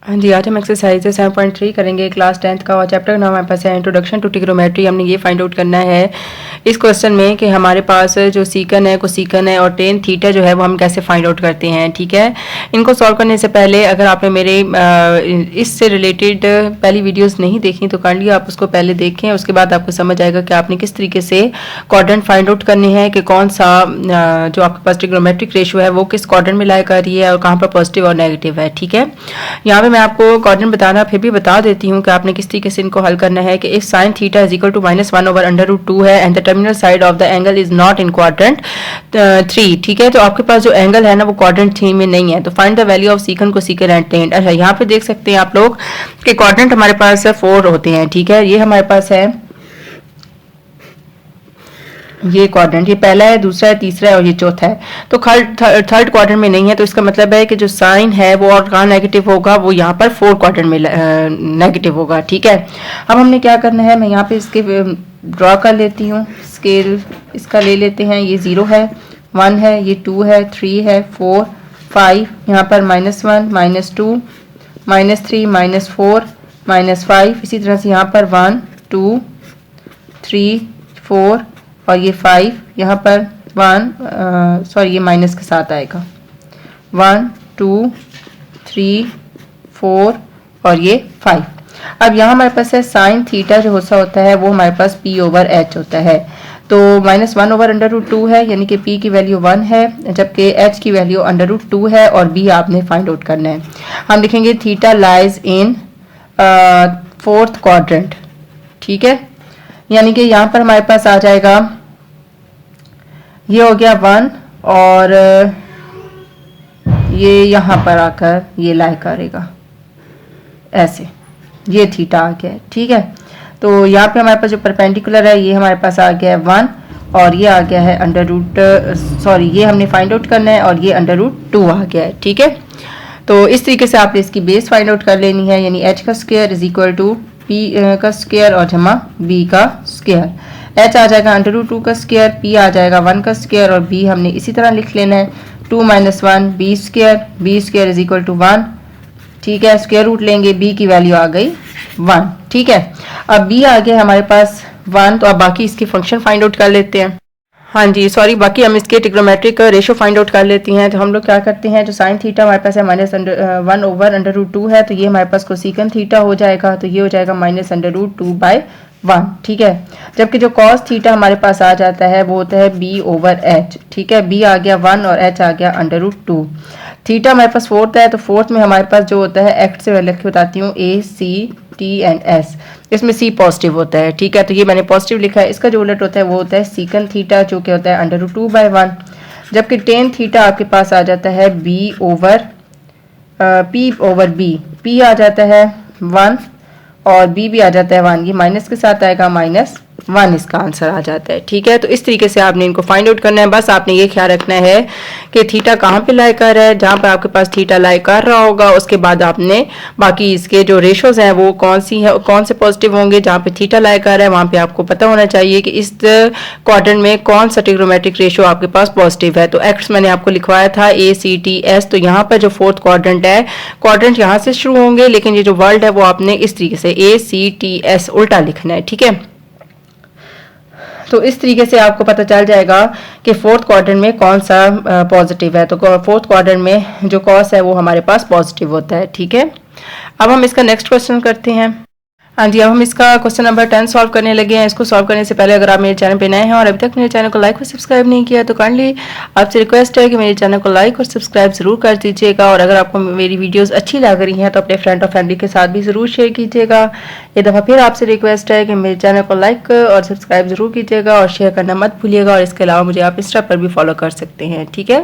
हाँ जी, आज हम एक्सरसाइज 7.3 करेंगे क्लास 10th का, और चैप्टर का नाम हमारे पास है इंट्रोडक्शन टू ट्रिग्नोमेट्री। हमने ये फाइंड आउट करना है इस क्वेश्चन में कि हमारे पास जो सीकन है, कोसीकन है और टेन थीटा जो है वो हम कैसे फाइंड आउट करते हैं। ठीक है, इनको सॉल्व करने से पहले अगर आपने मेरे इससे रिलेटेड पहली वीडियोस नहीं देखी तो काइंडली आप उसको पहले देखें, उसके बाद आपको समझ आएगा कि आपने किस तरीके से क्वाड्रेंट फाइंड आउट करने हैं कि कौन सा जो आपके पास ट्रिग्नोमेट्रिक रेशियो है वो किस क्वाड्रेंट में लाई कर रही है और कहाँ पर पॉजिटिव और नेगेटिव है। ठीक है, यहाँ पे मैं आपको क्वाड्रेंट बताना फिर भी बता देती हूँ कि आपने किस तरीके से इनको हल करना है कि if sine theta is equal to -1/√2 है and the terminal side of the angle is not in quadrant 3। ठीक है, तो आपके पास जो एंगल है ना वो क्वाड्रेंट 3 में नहीं है, तो find the value of secant cosecant and tan. अच्छा, यहाँ पे देख सकते हैं आप लोग कि क्वाड्रेंट हमारे पास 4 होते हैं। ठीक है, ये हमारे पास है ये क्वाड्रेंट, ये पहला है, दूसरा है, तीसरा है और ये चौथा है। तो थर्ड क्वाड्रेंट में नहीं है, तो इसका मतलब है कि जो साइन है वो और कहाँ नेगेटिव होगा, वो यहाँ पर 4 क्वाड्रेंट में नेगेटिव होगा। ठीक है, अब हमने क्या करना है, मैं यहाँ पे इसके ड्रॉ कर लेती हूँ, स्केल इसका ले लेते हैं। ये 0 है, 1 है, ये 2 है, 3 है, 4 5, यहाँ पर -1 -2 -3 -4 -5, इसी तरह से यहाँ पर 1 2 3 4 और ये 5, यहाँ पर 1 सॉरी ये माइनस के साथ आएगा, 1 2 3 4 और ये 5। अब यहाँ हमारे पास है साइन थीटा जो होता है वो हमारे पास p/h होता है, तो -1/√2 है, यानी कि p की वैल्यू 1 है जबकि h की वैल्यू √2 है और b आपने फाइंड आउट करना है। हम लिखेंगे theta lies in 4th quadrant. ठीक है, यानी कि यहाँ पर हमारे पास आ जाएगा, ये हो गया 1 और ये यहाँ पर आकर ये लाई करेगा ऐसे, ये थीटा आ गया है। ठीक है, तो यहाँ पे हमारे पास जो परपेंडिकुलर है ये हमारे पास आ गया है 1 और ये आ गया है ये हमने फाइंड आउट करना है और ये √2 आ गया है। ठीक है, तो इस तरीके से आपने इसकी बेस फाइंड आउट कर लेनी है, यानी h का square is equal to p का स्क्वायर और जमा b का स्क्वायर। h आ जाएगा √2 का स्क्वायर, p आ जाएगा 1 का स्क्वायर और b हमने इसी तरह लिख लेना है 2 - 1 b square is equal to 1। ठीक है, स्क्वायर रूट लेंगे, b की वैल्यू आ गई 1। ठीक है, अब b आ गया हमारे पास 1, तो अब बाकी इसके फंक्शन फाइंड आउट कर लेते हैं। हाँ जी, सॉरी, बाकी हम इसके ट्रिग्नोमेट्रिक रेशियो फाइंड आउट कर लेती हैं। तो हम लोग क्या करते हैं, जो साइन थीटा हमारे पास है -1/√2 है, तो ये हमारे पास कोसिकन थीटा हो जाएगा, तो ये हो जाएगा -√2/1। ठीक है, जबकि जो कॉस थीटा हमारे पास आ जाता है वो होता है b/h। ठीक है, b आ गया 1 और h आ गया √2। थीटा हमारे पास 4th है, तो 4th में हमारे पास जो होता है एक्ट से लिख के बताती हूँ A C T and S, इसमें C पॉजिटिव होता है। ठीक है, तो ये मैंने पॉजिटिव लिखा है, इसका जो उलट होता है वो होता है सीकन थीटा जो कि होता है √2/1, जबकि टेन थीटा आपके पास आ जाता है P/B। P आ जाता है 1 और B भी आ जाता है 1, ये माइनस के साथ आएगा -1, इसका आंसर आ जाता है। ठीक है, तो इस तरीके से आपने इनको फाइंड आउट करना है। बस आपने ये ख्याल रखना है कि थीटा कहाँ पे लाई कर रहा है, जहाँ पर आपके पास थीटा लाई कर रहा होगा उसके बाद आपने बाकी इसके जो रेशोज हैं वो कौन से पॉजिटिव होंगे, जहाँ पे थीटा लाई कर रहा है वहाँ पे आपको पता होना चाहिए कि इस क्वाड्रेंट में कौन सा ट्रिग्नोमेट्रिक रेशियो आपके पास पॉजिटिव है। तो एक्स मैंने आपको लिखवाया था ACTS, तो यहाँ पर जो 4th क्वाड्रेंट है, क्वाड्रेंट यहाँ से शुरू होंगे लेकिन ये जो वर्ल्ड है वो आपने इस तरीके से ACTS उल्टा लिखना है। ठीक है, तो इस तरीके से आपको पता चल जाएगा कि 4th क्वाड्रेंट में कौन सा पॉजिटिव है। तो 4th क्वाड्रेंट में जो कॉस है वो हमारे पास पॉजिटिव होता है। ठीक है, अब हम इसका नेक्स्ट क्वेश्चन करते हैं। हाँ जी, अब हम इसका क्वेश्चन नंबर 10 सॉल्व करने लगे हैं। इसको सॉल्व करने से पहले अगर आप मेरे चैनल पे नए हैं और अभी तक मेरे चैनल को लाइक और सब्सक्राइब नहीं किया तो काइंडली आपसे रिक्वेस्ट है कि मेरे चैनल को लाइक और सब्सक्राइब जरूर कर दीजिएगा, और अगर आपको मेरी वीडियोस अच्छी लग रही हैं तो अपने फ्रेंड और फैमिली के साथ भी ज़रूर शेयर कीजिएगा। एक दफ़ा फिर आपसे रिक्वेस्ट है कि मेरे चैनल को लाइक और सब्सक्राइब जरूर कीजिएगा और शेयर करना मत भूलिएगा, और इसके अलावा मुझे आप इंस्टा पर भी फॉलो कर सकते हैं। ठीक है,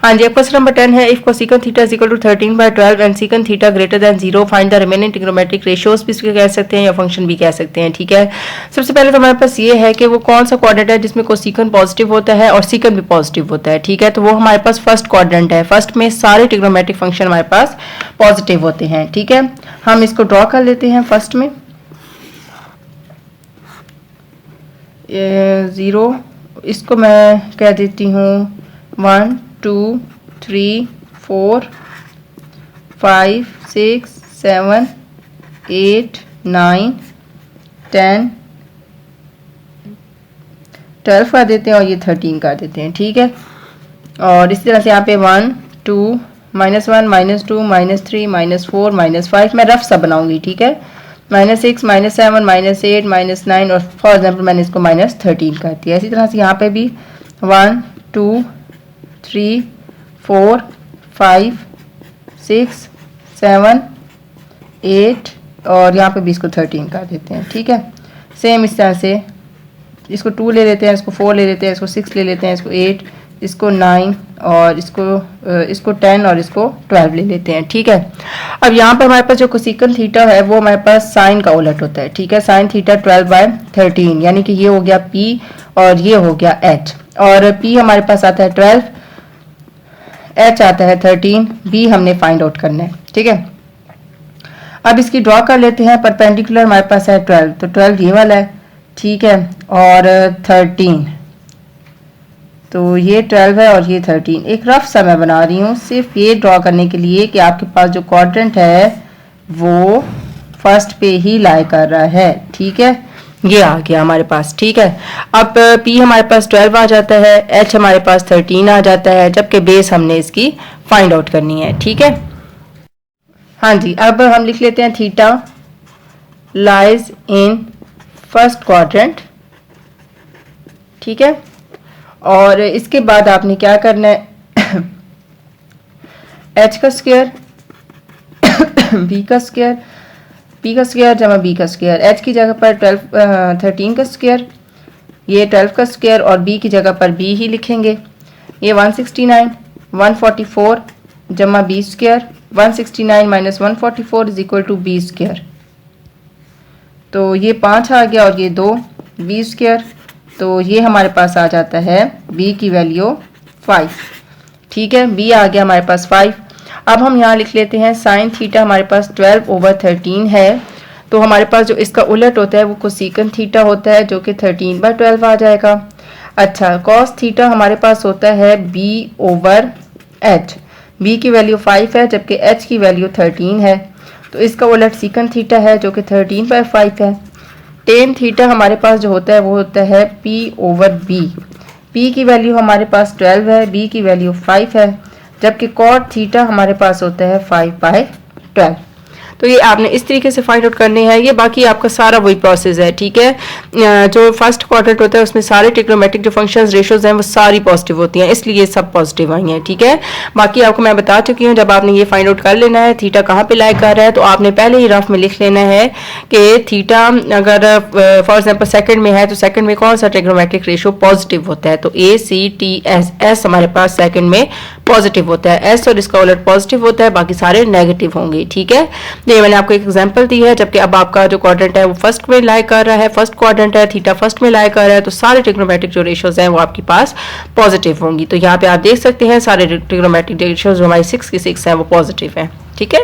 हाँ जी, अब क्वेश्चन नंबर 10 है, if cosecant theta is equal to 13/12 and secant theta greater than 0 find the remaining trigonometric ratios भी कह सकते हैं या फंक्शन भी कह सकते हैं। ठीक है, सबसे पहले तो हमारे पास ये है कि वो कौन सा क्वाड्रेंट है जिसमें कोसिकन पॉजिटिव होता है और सीकन भी पॉजिटिव होता है। ठीक है, तो वो हमारे पास फर्स्ट क्वाड्रेंट है, फर्स्ट में सारे ट्रिग्नोमेट्रिक फंक्शन हमारे पास पॉजिटिव होते हैं। ठीक है, हम इसको ड्रॉ कर लेते हैं। फर्स्ट में 0, इसको मैं कह देती हूँ 1 2 3 4 5 6 7 8 9 10 12 कर देते हैं और ये 13 कर देते हैं, ठीक है। और इसी तरह से यहाँ पे 1 2 -1 -2 -3 -4 -5 मैं रफ सा बनाऊंगी, ठीक है। -6 -7 -8 -9 और फॉर एग्जाम्पल मैंने इसको -13 कर दिया। इसी तरह से यहाँ पे भी 1 2 3 4 5 6 7 8 और यहाँ पे भी इसको 13 कर देते हैं, ठीक है। सेम इस तरह से इसको 2 ले लेते हैं, इसको 4 ले लेते हैं, इसको 6 ले लेते हैं, इसको 8, इसको 9 और इसको 10 और इसको 12 ले लेते हैं, ठीक है। अब यहाँ पर हमारे पास जो कोसेकंड थीटा है वो हमारे पास साइन का उलट होता है, ठीक है। साइन थीटा 12/13 यानी कि ये हो गया P और ये हो गया H। और P हमारे पास आता है 12, H आता है 13, B हमने फाइंड आउट करना है, ठीक है। अब इसकी ड्रॉ कर लेते हैं। परपेंडिकुलर हमारे पास है 12, तो 12 ये वाला है, ठीक है। और 13, तो ये 12 है और ये 13। एक रफ सा मैं बना रही हूँ सिर्फ ये ड्रॉ करने के लिए कि आपके पास जो क्वाड्रेंट है वो फर्स्ट पे ही लाई कर रहा है, ठीक है। ये आ गया हमारे पास, ठीक है। अब P हमारे पास 12 आ जाता है, H हमारे पास 13 आ जाता है, जबकि बेस हमने इसकी फाइंड आउट करनी है, ठीक है। हाँ जी, अब हम लिख लेते हैं theta lies in first quadrant, ठीक है। और इसके बाद आपने क्या करना है H का स्क्वायर B का स्क्वायर, P का स्क्वायर जमा B का स्क्वायर, H की जगह पर 13 का स्क्वायर, ये 12 का स्क्वायर और B की जगह पर B ही लिखेंगे। ये 169 144 जमा B square, 169 - 144 is equal to B square. तो ये 5 आ गया और ये 2 B स्क्वायर, तो ये हमारे पास आ जाता है B की वैल्यू 5, ठीक है। B आ गया हमारे पास 5। अब हम यहाँ लिख लेते हैं साइन थीटा हमारे पास 12/13 है, तो हमारे पास जो इसका उलट होता है वो कोसेकंड थीटा होता है जो कि 13/12 आ जाएगा। अच्छा, कॉस थीटा हमारे पास होता है B/H। B की वैल्यू 5 है जबकि H की वैल्यू 13 है, तो इसका उलट सीकंड थीटा है जो कि 13/5 है। टेन थीटा हमारे पास जो होता है वो होता है P/B। P की वैल्यू हमारे पास 12 है, B की वैल्यू 5 है, जबकि कॉट थीटा हमारे पास होता है 5/12। तो ये आपने इस तरीके से फाइंड आउट करने हैं। ये बाकी आपका सारा वही प्रोसेस है, ठीक है। जो फर्स्ट क्वाड्रेंट होता है उसमें सारे ट्रिग्नोमेट्रिक जो फंक्शंस रेशियोज हैं वो सारी पॉजिटिव होती हैं, इसलिए ये सब पॉजिटिव आई हैं, ठीक है। बाकी आपको मैं बता चुकी हूँ, जब आपने ये फाइंड आउट कर लेना है थीटा कहाँ पे लाई कर रहा है, तो आपने पहले ही रफ में लिख लेना है कि थीटा अगर फॉर एग्जाम्पल सेकंड में है तो सेकंड में कौन सा ट्रिग्नोमेट्रिक रेशियो पॉजिटिव होता है, तो ACTS S हमारे पास सेकंड में पॉजिटिव होता है, S और इसका उलट पॉजिटिव होता है, बाकी सारे नेगेटिव होंगे, ठीक है। ये मैंने आपको एक एग्जांपल दी है। जबकि अब आपका जो क्वाड्रेंट है वो फर्स्ट में लाई कर रहा है, फर्स्ट क्वाड्रेंट है, थीटा फर्स्ट में लाई कर रहा है, तो सारे ट्रिग्नोमेट्रिक जो रेशियोज हैं वो आपके पास पॉजिटिव होंगी। तो यहाँ पे आप देख सकते हैं सारे ट्रिग्नोमेट्रिक रेशियोज जो हमारी 6 की 6 हैं वो पॉजिटिव हैं, ठीक है।